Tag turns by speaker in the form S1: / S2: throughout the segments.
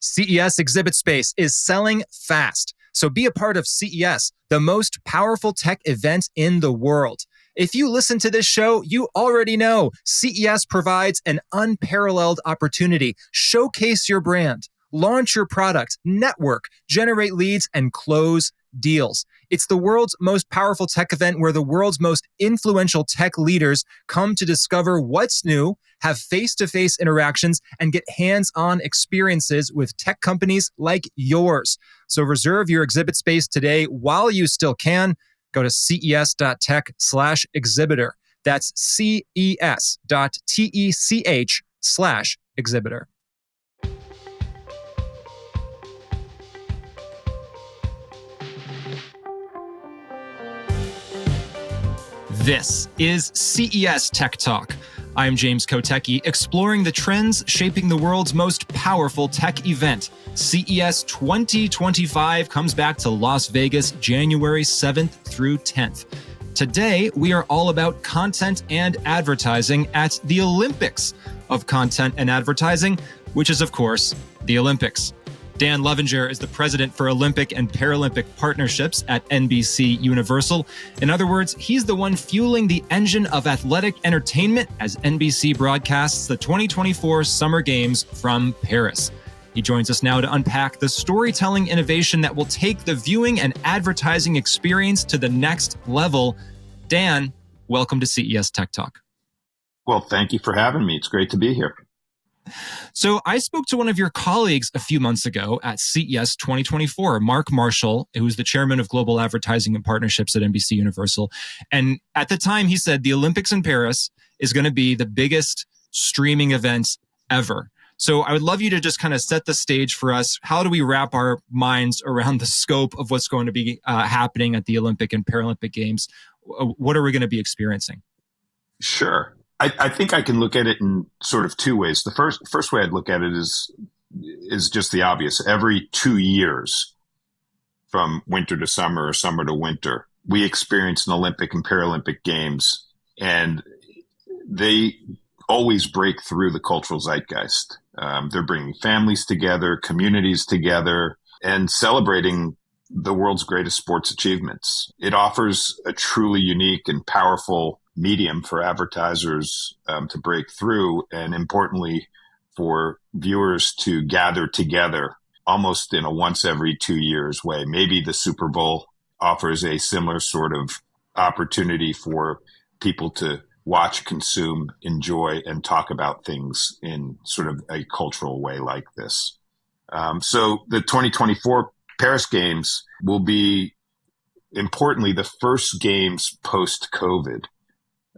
S1: CES Exhibit Space is selling fast. So be a part of CES, the most powerful tech event in the world. If you listen to this show, you already know CES provides an unparalleled opportunity. Showcase your brand, launch your product, network, generate leads, and close deals. It's the world's most powerful tech event where the world's most influential tech leaders come to discover what's new, have face-to-face interactions, and get hands-on experiences with tech companies like yours. So reserve your exhibit space today while you still can. Go to ces.tech/exhibitor. That's ces.tech/exhibitor. This is CES Tech Talk. I'm James Kotecki, exploring the trends shaping the world's most powerful tech event. CES 2025 comes back to Las Vegas January 7th through 10th. Today, we are all about content and advertising at the Olympics of content and advertising, which is, of course, the Olympics. Dan Levinger is the president for Olympic and Paralympic partnerships at NBC Universal. In other words, he's the one fueling the engine of athletic entertainment as NBC broadcasts the 2024 Summer Games from Paris. He joins us now to unpack the storytelling innovation that will take the viewing and advertising experience to the next level. Dan, welcome to CES Tech Talk.
S2: Well, thank you for having me. It's great to be here.
S1: So I spoke to one of your colleagues a few months ago at CES 2024, Mark Marshall, who's the chairman of global advertising and partnerships at NBC Universal. And at the time, he said the Olympics in Paris is going to be the biggest streaming event ever. So I would love you to just kind of set the stage for us. How do we wrap our minds around the scope of what's going to be happening at the Olympic and Paralympic Games? What are we going to be experiencing?
S2: Sure. I think I can look at it in sort of two ways. The first way I'd look at it is just the obvious. Every 2 years, from winter to summer or summer to winter, we experience an Olympic and Paralympic Games, and they always break through the cultural zeitgeist. They're bringing families together, communities together, and celebrating the world's greatest sports achievements. It offers a truly unique and powerful medium for advertisers to break through, and importantly, for viewers to gather together almost in a once every 2 years way. Maybe the Super Bowl offers a similar sort of opportunity for people to watch, consume, enjoy, and talk about things in sort of a cultural way like this. So the 2024 Paris Games will be, importantly, the first games post-COVID.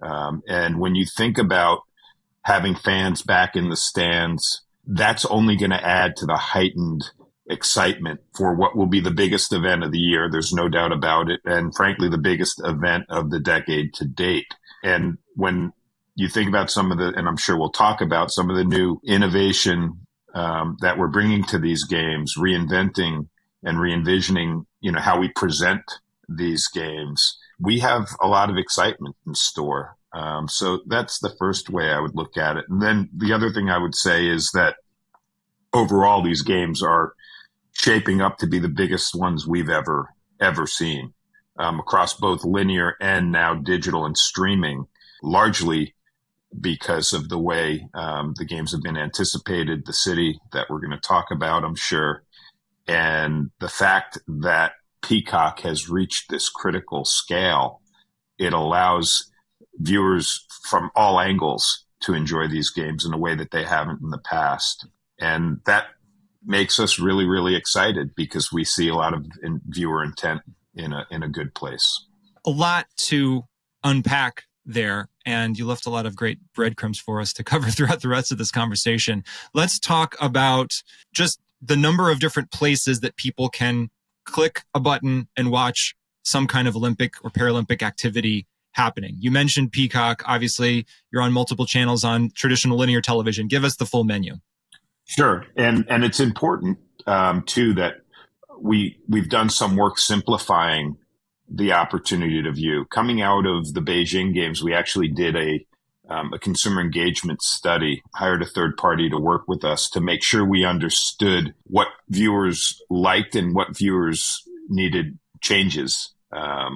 S2: And when you think about having fans back in the stands, that's only going to add to the heightened excitement for what will be the biggest event of the year. There's no doubt about it. And frankly, the biggest event of the decade to date. And when you think about some of the, and I'm sure we'll talk about some of the new innovation that we're bringing to these games, reinventing and re-envisioning, how we present these games, we have a lot of excitement in store. So that's the first way I would look at it. And then the other thing I would say is that overall, these games are shaping up to be the biggest ones we've ever seen, across both linear and now digital and streaming, largely because of the way the games have been anticipated, the city that we're going to talk about, I'm sure, and the fact that Peacock has reached this critical scale. It allows viewers from all angles to enjoy these games in a way that they haven't in the past. And that makes us really, really excited because we see a lot of viewer intent in a good place.
S1: A lot to unpack there, and you left a lot of great breadcrumbs for us to cover throughout the rest of this conversation. Let's talk about just the number of different places that people can click a button and watch some kind of Olympic or Paralympic activity happening. You mentioned Peacock. Obviously, you're on multiple channels on traditional linear television. Give us the full menu.
S2: Sure. And it's important, too, that we've done some work simplifying the opportunity to view. Coming out of the Beijing Games, we actually did a a consumer engagement study, hired a third party to work with us to make sure we understood what viewers liked and what viewers needed changes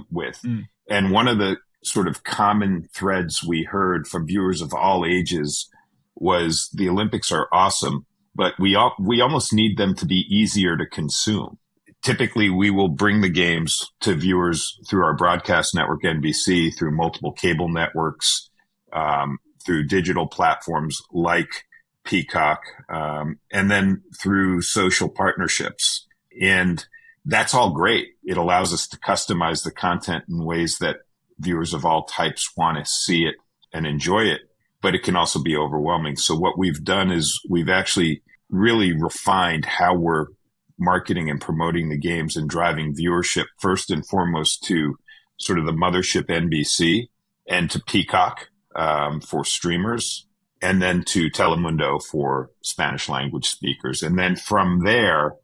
S2: with. And one of the sort of common threads we heard from viewers of all ages was the Olympics are awesome, but we almost need them to be easier to consume. Typically, we will bring the games to viewers through our broadcast network, NBC, through multiple cable networks, through digital platforms like Peacock, and then through social partnerships. And that's all great. It allows us to customize the content in ways that viewers of all types want to see it and enjoy it, but it can also be overwhelming. So what we've done is we've actually really refined how we're marketing and promoting the games and driving viewership first and foremost to sort of the mothership NBC and to Peacock for streamers, and then to Telemundo for Spanish language speakers. And then from there,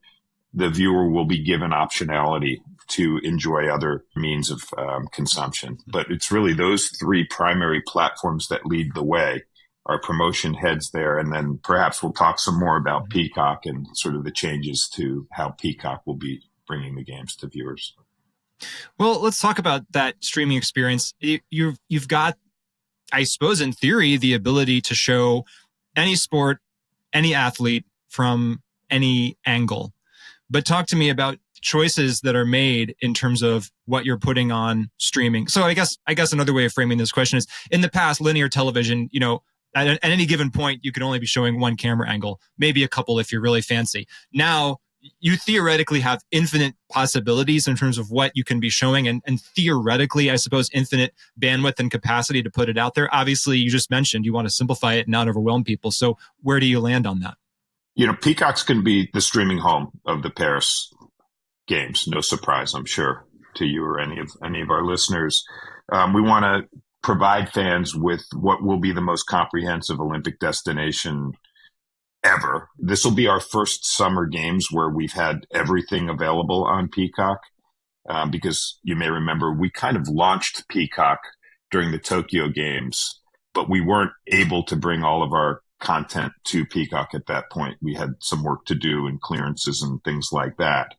S2: the viewer will be given optionality to enjoy other means of consumption. But it's really those three primary platforms that lead the way. Our promotion heads there, and then perhaps we'll talk some more about Peacock and sort of the changes to how Peacock will be bringing the games to viewers.
S1: Well, let's talk about that streaming experience. You've got, I suppose, in theory, the ability to show any sport, any athlete from any angle. But talk to me about choices that are made in terms of what you're putting on streaming. So I guess another way of framing this question is, in the past, linear television, at any given point, you could only be showing one camera angle, maybe a couple if you're really fancy. Now, you theoretically have infinite possibilities in terms of what you can be showing, and theoretically, I suppose, infinite bandwidth and capacity to put it out there. Obviously, you just mentioned you want to simplify it and not overwhelm people. So where do you land on that?
S2: Peacock's going to be the streaming home of the Paris Games. No surprise, I'm sure, to you or any of our listeners. We want to provide fans with what will be the most comprehensive Olympic destination ever. This will be our first summer games where we've had everything available on Peacock, because you may remember we kind of launched Peacock during the Tokyo Games, but we weren't able to bring all of our content to Peacock at that point. We had some work to do and clearances and things like that.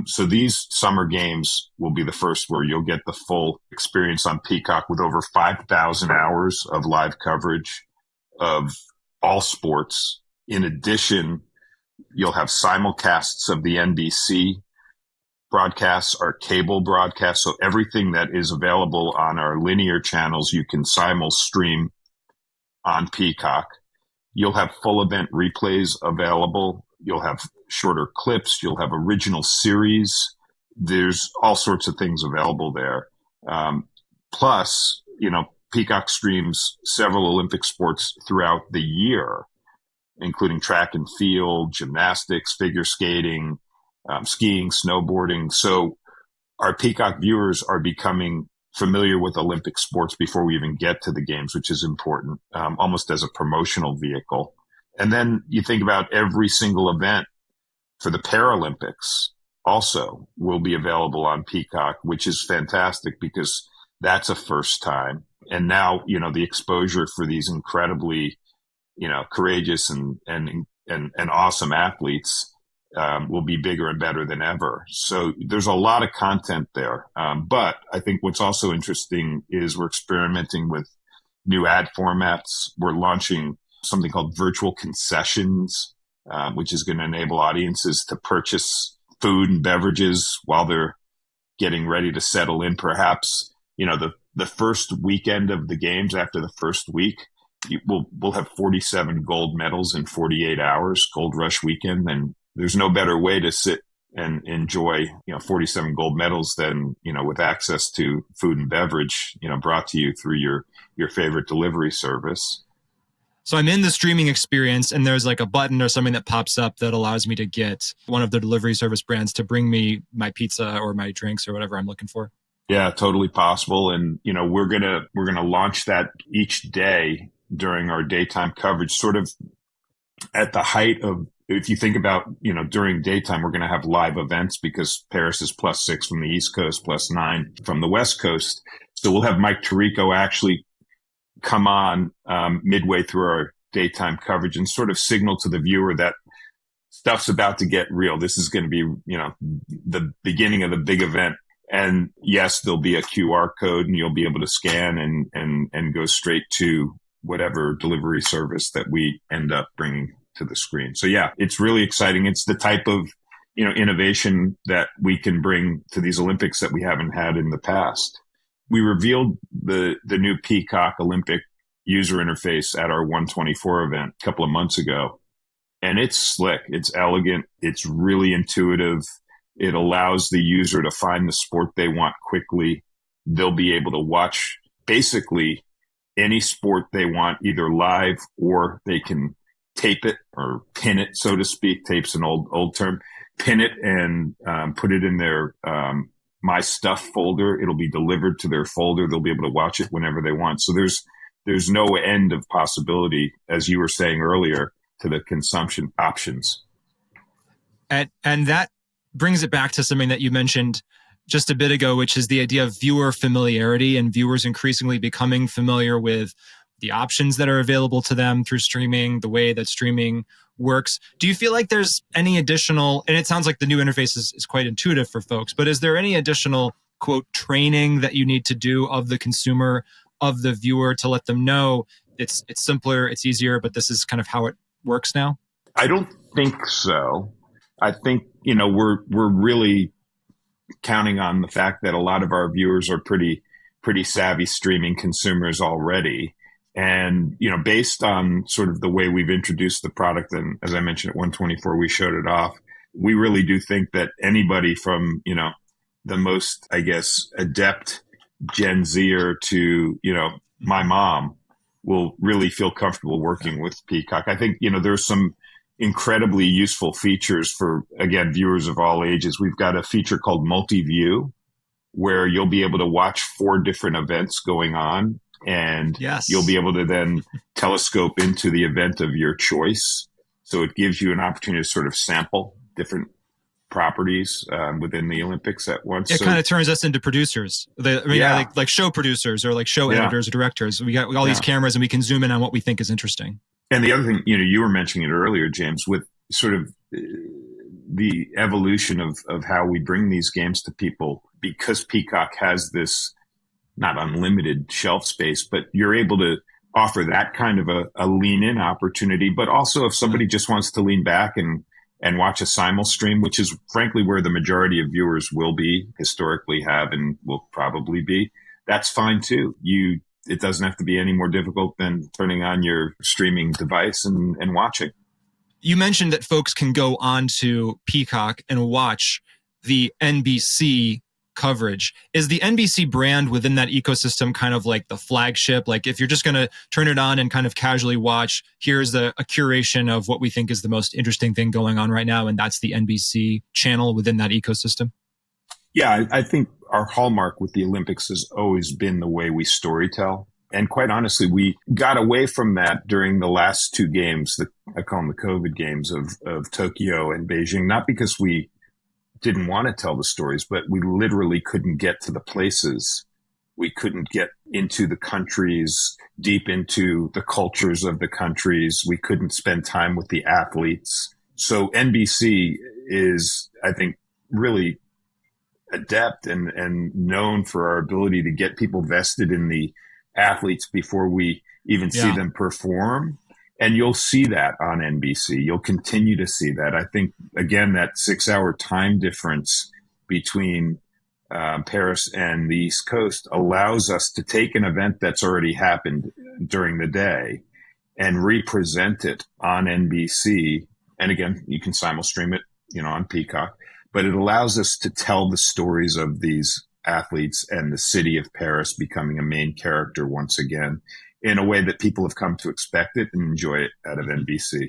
S2: So these summer games will be the first where you'll get the full experience on Peacock with over 5,000 hours of live coverage of all sports. In addition, you'll have simulcasts of the NBC broadcasts, our cable broadcasts. So everything that is available on our linear channels, you can simul stream on Peacock. You'll have full event replays available. You'll have shorter clips. You'll have original series. There's all sorts of things available there. Plus, Peacock streams several Olympic sports throughout the year, including track and field, gymnastics, figure skating, skiing, snowboarding. So our Peacock viewers are becoming familiar with Olympic sports before we even get to the games, which is important, almost as a promotional vehicle. And then you think about every single event for the Paralympics also will be available on Peacock, which is fantastic because that's a first time. And now, the exposure for these incredibly, courageous and awesome athletes will be bigger and better than ever. So there's a lot of content there. But I think what's also interesting is we're experimenting with new ad formats. We're launching something called Virtual Concessions, which is going to enable audiences to purchase food and beverages while they're getting ready to settle in. Perhaps, the first weekend of the games, after the first week, we'll have 47 gold medals in 48 hours, Gold Rush weekend. And there's no better way to sit and enjoy, 47 gold medals than, with access to food and beverage, brought to you through your favorite delivery service.
S1: So I'm in the streaming experience and there's like a button or something that pops up that allows me to get one of the delivery service brands to bring me my pizza or my drinks or whatever I'm looking for.
S2: Yeah, totally possible. And, we're going to launch that each day during our daytime coverage, sort of at the height of, if you think about, during daytime, we're going to have live events because Paris is +6 from the East Coast, +9 from the West Coast. So we'll have Mike Tirico actually come on midway through our daytime coverage and sort of signal to the viewer that stuff's about to get real. This is going to be, the beginning of the big event. And yes, there'll be a QR code and you'll be able to scan and go straight to whatever delivery service that we end up bringing to the screen. So yeah, it's really exciting. It's the type of, innovation that we can bring to these Olympics that we haven't had in the past. We revealed the new Peacock Olympic user interface at our 124 event a couple of months ago. And it's slick. It's elegant. It's really intuitive. It allows the user to find the sport they want quickly. They'll be able to watch basically any sport they want, either live or they can tape it or pin it, so to speak. Tape's an old term. Pin it and put it in their My Stuff folder. It'll be delivered to their folder. They'll be able to watch it whenever they want. So there's no end of possibility, as you were saying earlier, to the consumption options.
S1: And that brings it back to something that you mentioned just a bit ago, which is the idea of viewer familiarity and viewers increasingly becoming familiar with the options that are available to them through streaming, the way that streaming works. Do you feel like there's any additional, and it sounds like the new interface is quite intuitive for folks, but is there any additional, quote, training that you need to do of the consumer, of the viewer, to let them know it's simpler, it's easier, but this is kind of how it works now?
S2: I don't think so. I think, we're really counting on the fact that a lot of our viewers are pretty savvy streaming consumers already. And, based on sort of the way we've introduced the product, and as I mentioned at 124, we showed it off, we really do think that anybody from, the most, I guess, adept Gen Zer to, my mom will really feel comfortable working with Peacock. I think, there's some incredibly useful features for, again, viewers of all ages. We've got a feature called multi-view, where you'll be able to watch 4 different events going on, and
S1: yes,
S2: you'll be able to then telescope into the event of your choice. So it gives you an opportunity to sort of sample different properties within the Olympics at once.
S1: It kind of turns us into producers. Like show producers or like show editors or directors. We got all these cameras and we can zoom in on what we think is interesting.
S2: And the other thing, you were mentioning it earlier, James, with sort of the evolution of how we bring these games to people, because Peacock has this not unlimited shelf space, but you're able to offer that kind of a lean in opportunity. But also if somebody just wants to lean back and watch a simul stream, which is frankly where the majority of viewers will be, historically have, and will probably be, that's fine too. It doesn't have to be any more difficult than turning on your streaming device and watching.
S1: You mentioned that folks can go on to Peacock and watch the NBC coverage. Is the NBC brand within that ecosystem kind of like the flagship? Like if you're just going to turn it on and kind of casually watch, here's a curation of what we think is the most interesting thing going on right now, and that's the NBC channel within that ecosystem?
S2: Yeah, I think our hallmark with the Olympics has always been the way we storytell. And quite honestly, we got away from that during the last 2 games, I call them the COVID games of Tokyo and Beijing, not because we didn't want to tell the stories, but we literally couldn't get to the places. We couldn't get into the countries, deep into the cultures of the countries. We couldn't spend time with the athletes. So NBC is, I think, really adept and known for our ability to get people vested in the athletes before we even see them perform. And you'll see that on NBC. You'll continue to see that. I think, again, that 6-hour time difference between Paris and the East Coast allows us to take an event that's already happened during the day and represent it on NBC. And again, you can simul stream it, on Peacock, but it allows us to tell the stories of these athletes and the city of Paris becoming a main character once again, in a way that people have come to expect it and enjoy it out of NBC.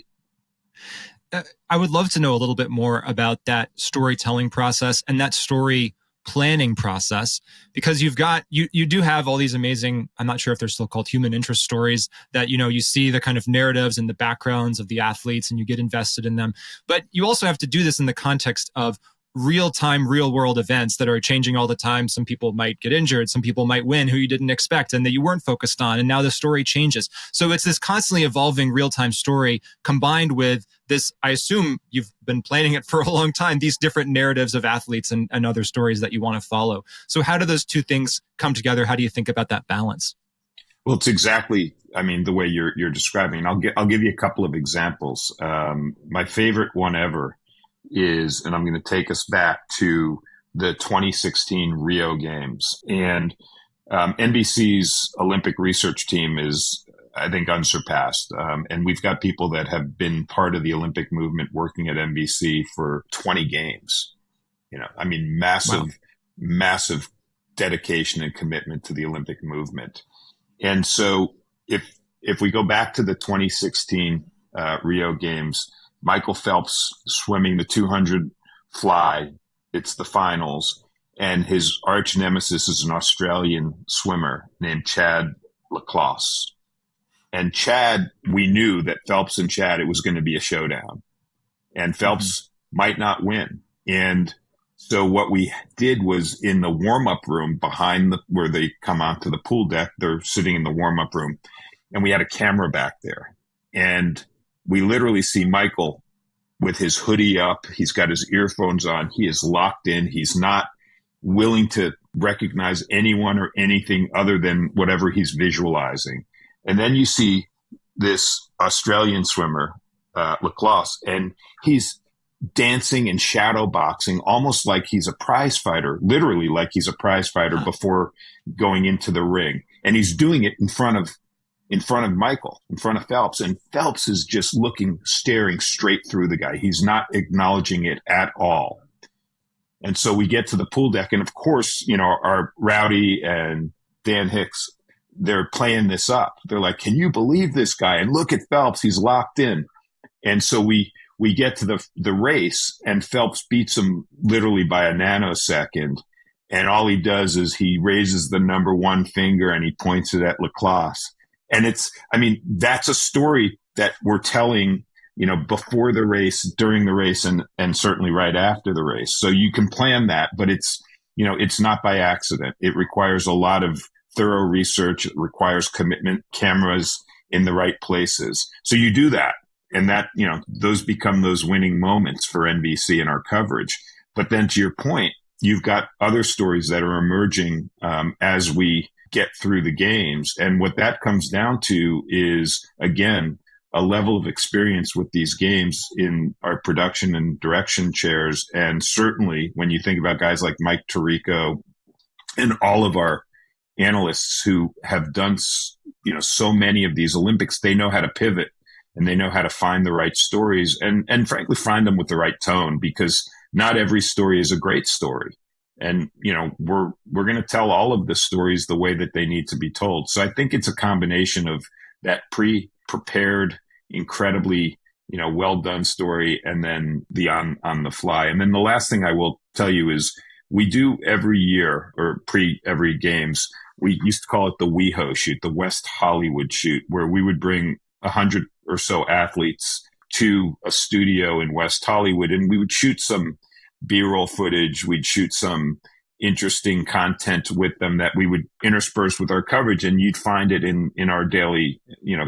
S1: I would love to know a little bit more about that storytelling process and that story planning process, because you do have all these amazing, I'm not sure if they're still called human interest stories, that, you see the kind of narratives and the backgrounds of the athletes and you get invested in them. But you also have to do this in the context of real-time, real-world events that are changing all the time. Some people might get injured, some people might win who you didn't expect and that you weren't focused on, and now the story changes. So it's this constantly evolving real-time story combined with this, I assume you've been planning it for a long time, these different narratives of athletes and other stories that you want to follow. So how do those two things come together? How do you think about that balance?
S2: Well, it's exactly, the way you're describing. I'll give you a couple of examples. My favorite one ever is, and I'm going to take us back to the 2016 Rio Games. And NBC's Olympic research team is, I think, unsurpassed. And we've got people that have been part of the Olympic movement working at NBC for 20 games. Massive, wow. Massive dedication and commitment to the Olympic movement. And so if we go back to the 2016 Rio Games, Michael Phelps swimming the 200 fly, it's the finals, and his arch nemesis is an Australian swimmer named Chad Clos. And Chad, we knew that Phelps and Chad, it was going to be a showdown. And Phelps might not win. And so what we did was in the warm-up room behind where they come onto the pool deck, they're sitting in the warm-up room, and we had a camera back there. And we literally see Michael with his hoodie up. He's got his earphones on. He is locked in. He's not willing to recognize anyone or anything other than whatever he's visualizing. And then you see this Australian swimmer, Clos, and he's dancing and shadow boxing almost like he's a prize fighter, literally like he's a prize fighter before going into the ring. And he's doing it in front of Michael, in front of Phelps. And Phelps is just staring straight through the guy. He's not acknowledging it at all. And so we get to the pool deck. And of course, our Rowdy and Dan Hicks, they're playing this up. They're like, can you believe this guy? And look at Phelps. He's locked in. And so we get to the race, and Phelps beats him literally by a nanosecond. And all he does is he raises the number one finger and he points it at Clos. And that's a story that we're telling, before the race, during the race, and certainly right after the race. So you can plan that, but it's not by accident. It requires a lot of thorough research. It requires commitment, cameras in the right places. So you do that. And that, those become those winning moments for NBC in our coverage. But then to your point, you've got other stories that are emerging as we get through the games. And what that comes down to is, again, a level of experience with these games in our production and direction chairs. And certainly when you think about guys like Mike Tirico and all of our analysts who have done, so many of these Olympics, they know how to pivot and they know how to find the right stories and frankly, find them with the right tone, because not every story is a great story. And, we're going to tell all of the stories the way that they need to be told. So I think it's a combination of that prepared, incredibly, well done story, and then the on the fly. And then the last thing I will tell you is we do every year, or every games, we used to call it the WeHo shoot, the West Hollywood shoot, where we would bring 100 or so athletes to a studio in West Hollywood, and we would shoot some B-roll footage. We'd shoot some interesting content with them that we would intersperse with our coverage, and you'd find it in our daily,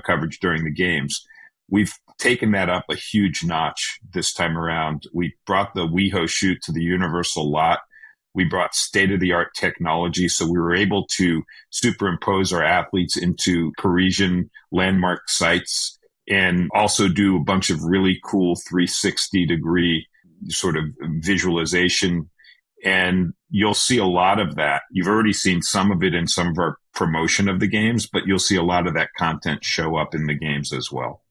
S2: coverage during the games. We've taken that up a huge notch this time around. We brought the WeHo shoot to the Universal lot. We brought state-of-the-art technology, so we were able to superimpose our athletes into Parisian landmark sites and also do a bunch of really cool 360-degree sort of visualization. And you'll see a lot of that. You've already seen some of it in some of our promotion of the games, but you'll see a lot of that content show up in the games as well.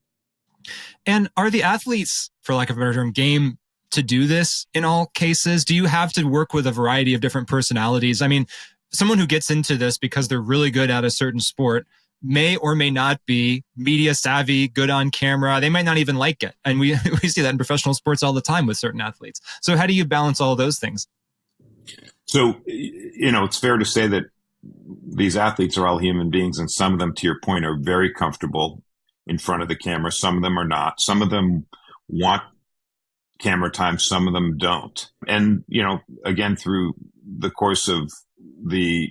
S1: And are the athletes, for lack of a better term, game to do this in all cases? Do you have to work with a variety of different personalities? I mean, someone who gets into this because they're really good at a certain sport may or may not be media savvy, good on camera. They might not even like it. And we see that in professional sports all the time with certain athletes. So how do you balance all of those things?
S2: So, it's fair to say that these athletes are all human beings, and some of them, to your point, are very comfortable in front of the camera. Some of them are not. Some of them want camera time. Some of them don't. And, again, through the course of the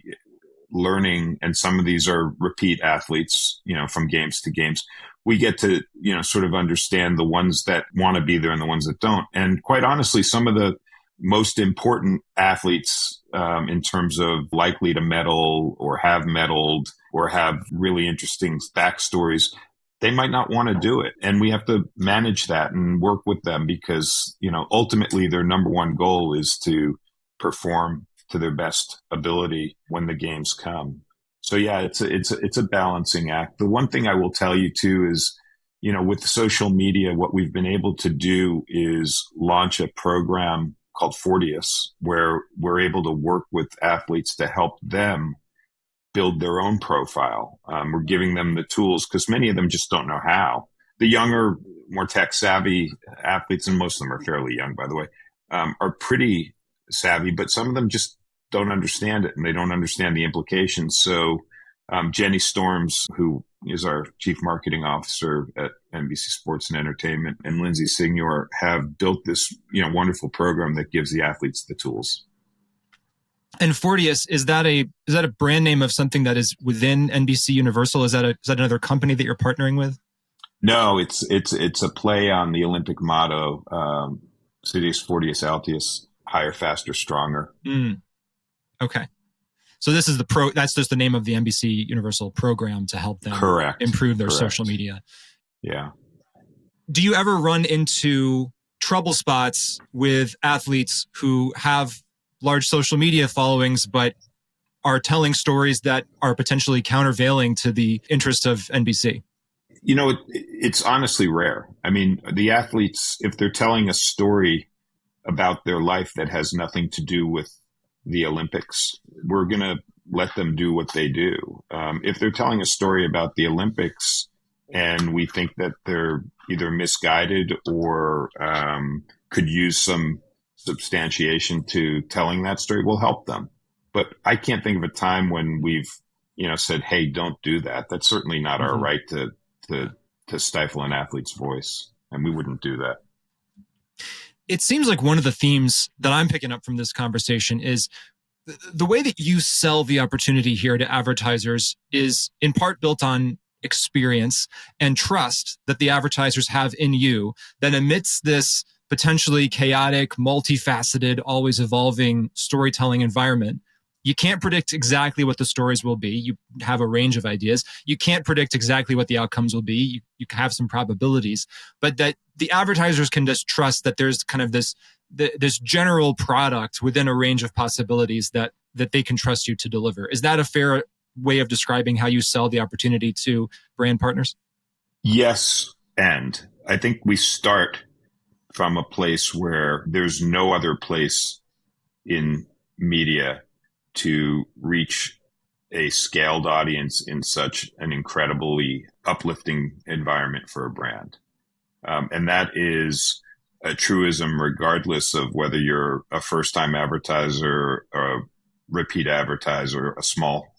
S2: learning, and some of these are repeat athletes, from games to games, we get to, sort of understand the ones that want to be there and the ones that don't. And quite honestly, some of the most important athletes, in terms of likely to medal or have medaled or have really interesting backstories, they might not want to do it. And we have to manage that and work with them because, ultimately their number one goal is to perform to their best ability when the games come. So yeah, it's a balancing act. The one thing I will tell you too is, with social media, what we've been able to do is launch a program called Fortius, where we're able to work with athletes to help them build their own profile. We're giving them the tools because many of them just don't know how. The younger, more tech savvy athletes, and most of them are fairly young, by the way, are pretty savvy, but some of them just don't understand it and they don't understand the implications. So Jenny Storms, who is our chief marketing officer at NBC Sports and Entertainment, and Lindsay Signor have built this, wonderful program that gives the athletes the tools.
S1: And Fortius, is that a brand name of something that is within NBC Universal? Is that another company that you're partnering with?
S2: No, it's a play on the Olympic motto, Sidious Fortius Altius, higher, faster, stronger.
S1: Okay. So this is that's just the name of the NBC Universal program to help them improve their social media.
S2: Yeah.
S1: Do you ever run into trouble spots with athletes who have large social media followings, but are telling stories that are potentially countervailing to the interests of NBC?
S2: It's honestly rare. I mean, the athletes, if they're telling a story about their life that has nothing to do with the Olympics, we're going to let them do what they do. If they're telling a story about the Olympics and we think that they're either misguided or could use some substantiation to telling that story, we'll help them. But I can't think of a time when we've, said, hey, don't do that. That's certainly not our right to stifle an athlete's voice. And we wouldn't do that.
S1: It seems like one of the themes that I'm picking up from this conversation is the way that you sell the opportunity here to advertisers is in part built on experience and trust that the advertisers have in you, that amidst this potentially chaotic, multifaceted, always evolving storytelling environment, you can't predict exactly what the stories will be. You have a range of ideas. You can't predict exactly what the outcomes will be. You have some probabilities, but that the advertisers can just trust that there's kind of this general product within a range of possibilities that they can trust you to deliver. Is that a fair way of describing how you sell the opportunity to brand partners?
S2: Yes. And I think we start from a place where there's no other place in media to reach a scaled audience in such an incredibly uplifting environment for a brand. And that is a truism regardless of whether you're a first-time advertiser, a repeat advertiser, a small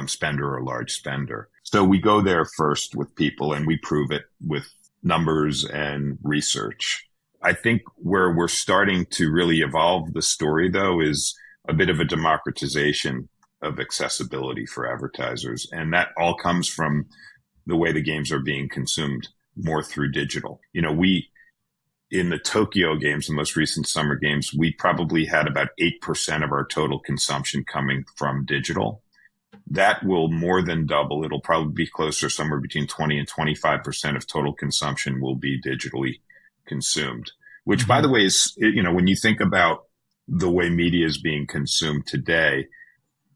S2: spender or a large spender. So we go there first with people and we prove it with numbers and research. I think where we're starting to really evolve the story, though, is a bit of a democratization of accessibility for advertisers. And that all comes from the way the games are being consumed more through digital. In the Tokyo Games, the most recent summer games, we probably had about 8% of our total consumption coming from digital. That will more than double. It'll probably be closer, somewhere between 20 and 25% of total consumption will be digitally consumed, which, by the way, is, when you think about the way media is being consumed today,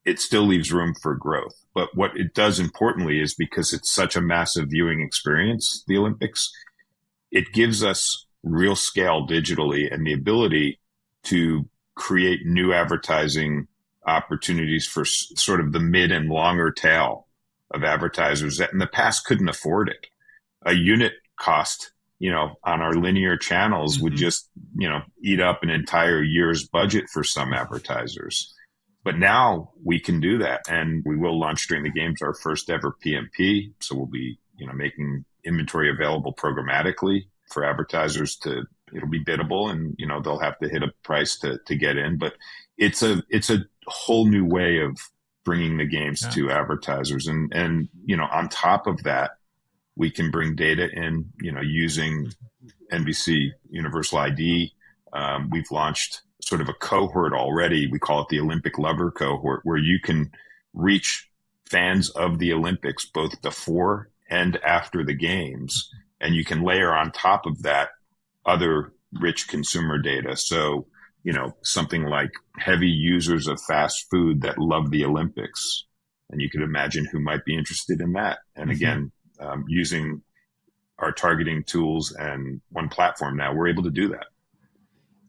S2: it still leaves room for growth. But what it does importantly is because it's such a massive viewing experience, the Olympics, it gives us real scale digitally and the ability to create new advertising opportunities for sort of the mid and longer tail of advertisers that in the past couldn't afford it. A unit cost, on our linear channels would just, eat up an entire year's budget for some advertisers. But now we can do that, and we will launch during the games our first ever PMP. So we'll be, making inventory available programmatically for advertisers to it'll be biddable, and they'll have to hit a price to get in. But it's a whole new way of bringing the games to advertisers, and on top of that, we can bring data in, using NBC Universal ID. We've launched sort of a cohort already. We call it the Olympic Lover Cohort, where you can reach fans of the Olympics both before and after the games. And you can layer on top of that other rich consumer data. So, something like heavy users of fast food that love the Olympics. And you could imagine who might be interested in that. And again, using our targeting tools and one platform now, we're able to do that.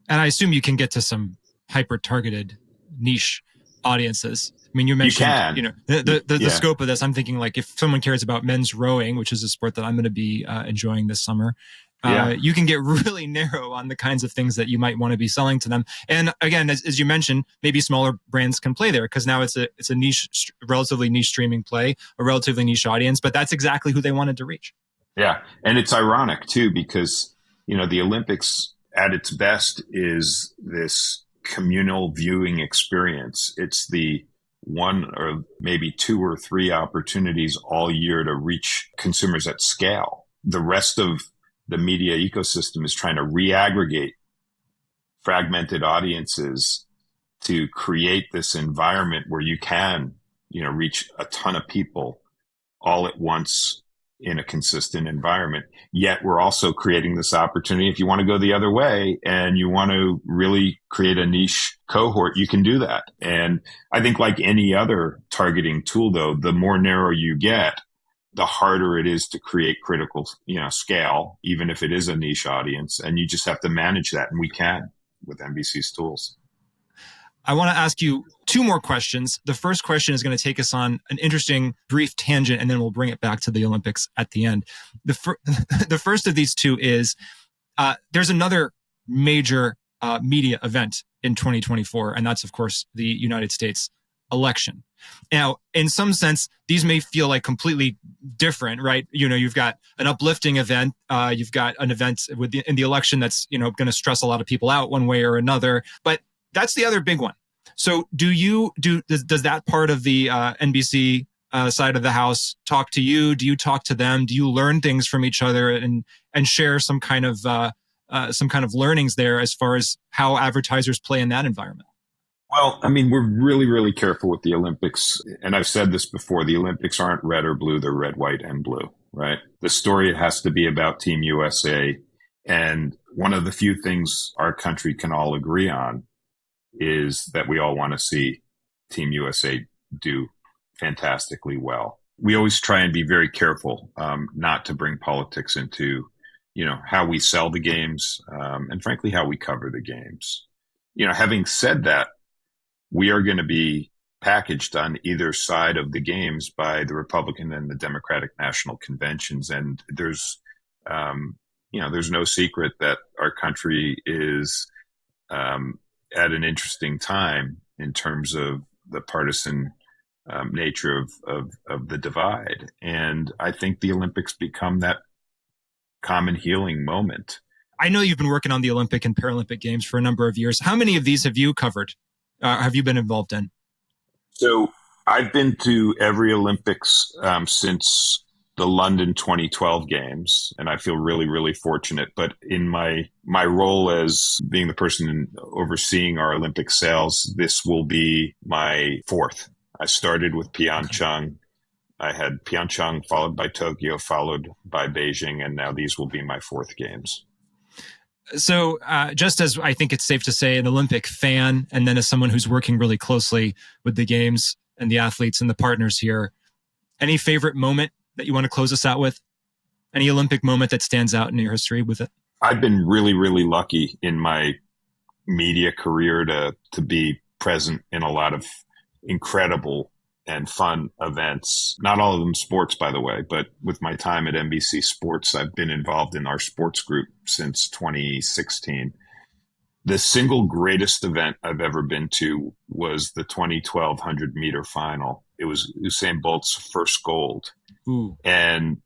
S1: And I assume you can get to some hyper-targeted niche audiences. I mean, you mentioned, the scope of this. I'm thinking like if someone cares about men's rowing, which is a sport that I'm going to be enjoying this summer, you can get really narrow on the kinds of things that you might want to be selling to them. And again, as you mentioned, maybe smaller brands can play there because now it's a niche, relatively niche streaming play, a relatively niche audience, but that's exactly who they wanted to reach. Yeah.
S2: And it's ironic too, because, the Olympics at its best is this communal viewing experience. It's the one or maybe two or three opportunities all year to reach consumers at scale. The rest of the media ecosystem is trying to reaggregate fragmented audiences to create this environment where you can, reach a ton of people all at once in a consistent environment. Yet we're also creating this opportunity. If you want to go the other way and you want to really create a niche cohort, you can do that. And I think like any other targeting tool, though, the more narrow you get, the harder it is to create critical, scale, even if it is a niche audience. And you just have to manage that. And we can with NBC's tools.
S1: I want to ask you two more questions. The first question is going to take us on an interesting brief tangent, and then we'll bring it back to the Olympics at the end. The first of these two is there's another major media event in 2024, and that's, of course, the United States election. Now, in some sense, these may feel like completely different, right? You've got an uplifting event. You've got an event in the election that's, going to stress a lot of people out one way or another. But that's the other big one. So does that part of the NBC side of the house talk to you? Do you talk to them? Do you learn things from each other and share some kind of learnings there as far as how advertisers play in that environment?
S2: Well, I mean, we're really, really careful with the Olympics. And I've said this before, the Olympics aren't red or blue, they're red, white, and blue, right? The story has to be about Team USA. And one of the few things our country can all agree on is that we all want to see Team USA do fantastically well. We always try and be very careful not to bring politics into, how we sell the games and frankly, how we cover the games. Having said that, we are going to be packaged on either side of the games by the Republican and the Democratic national conventions. And there's no secret that our country is at an interesting time in terms of the partisan nature of the divide. And I think the Olympics become that common healing moment.
S1: I know you've been working on the Olympic and Paralympic Games for a number of years. How many of these have you covered? Have you been involved in?
S2: So I've been to every Olympics since the London 2012 games, and I feel really, really fortunate. But in my role as being the person overseeing our Olympic sales, this will be my fourth. I started with Pyeongchang. I had Pyeongchang, followed by Tokyo, followed by Beijing, and now these will be my fourth games.
S1: So just as I think it's safe to say an Olympic fan, and then as someone who's working really closely with the games and the athletes and the partners here, any favorite moment that you want to close us out with? Any Olympic moment that stands out in your history with it?
S2: I've been really, really lucky in my media career to be present in a lot of incredible and fun events. Not all of them sports, by the way, but with my time at NBC Sports, I've been involved in our sports group since 2016. The single greatest event I've ever been to was the 2012 100-meter final. It was Usain Bolt's first gold.
S1: Ooh.
S2: And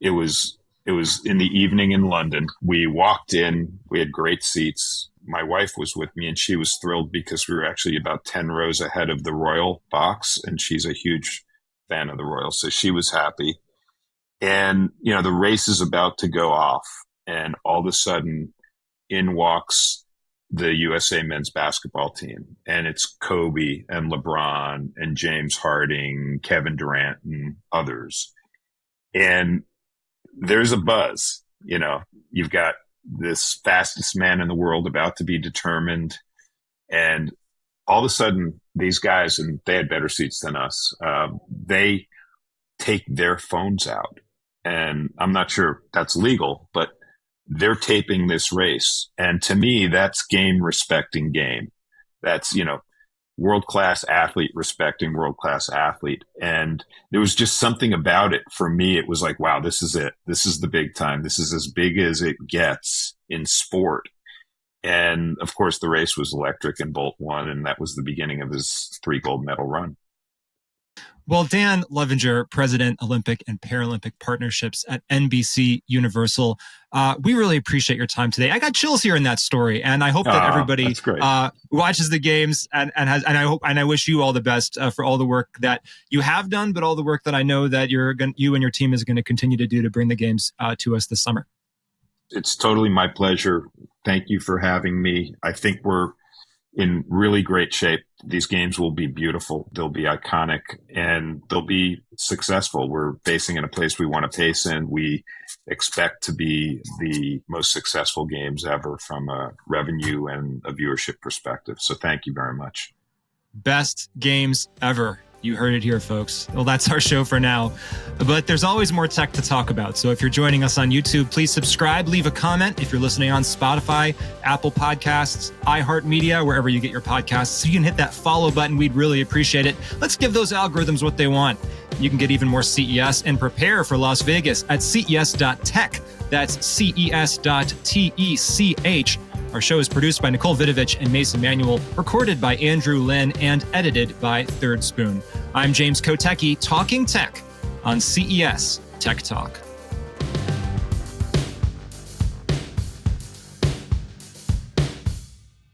S2: it was It was in the evening in London. We walked in, we had great seats. My wife was with me and she was thrilled because we were actually about 10 rows ahead of the Royal box, and she's a huge fan of the Royal. So she was happy. And, the race is about to go off, and all of a sudden in walks the USA men's basketball team. And it's Kobe and LeBron and James Harden, Kevin Durant, and others. And there's a buzz, you've got this fastest man in the world about to be determined. And all of a sudden these guys, and they had better seats than us, they take their phones out. And I'm not sure that's legal, but they're taping this race. And to me, that's game respecting game. That's, world-class athlete respecting world-class athlete. And there was just something about it. For me, it was like, wow, this is it. This is the big time. This is as big as it gets in sport. And of course, the race was electric and Bolt won. And that was the beginning of his 3 gold medal run.
S1: Well, Dan Levinger, President, Olympic and Paralympic Partnerships at NBC Universal, we really appreciate your time today. I got chills hearing that story, and I hope that everybody watches the games and I wish you all the best for all the work that you have done, but all the work that I know that you and your team is going to continue to do to bring the games to us this summer.
S2: It's totally my pleasure. Thank you for having me. I think we're in really great shape. These games will be beautiful. They'll be iconic and they'll be successful. We're basing in a place we want to pace in. We expect to be the most successful games ever from a revenue and a viewership perspective. So thank you very much.
S1: Best games ever. You heard it here, folks. Well, that's our show for now. But there's always more tech to talk about. So if you're joining us on YouTube, please subscribe, leave a comment. If you're listening on Spotify, Apple Podcasts, iHeartMedia, wherever you get your podcasts, so you can hit that follow button. We'd really appreciate it. Let's give those algorithms what they want. You can get even more CES and prepare for Las Vegas at ces.tech. That's ces.tech. Our show is produced by Nicole Vidovich and Mason Manuel, recorded by Andrew Lynn, and edited by Third Spoon. I'm James Kotecki, talking tech on CES Tech Talk.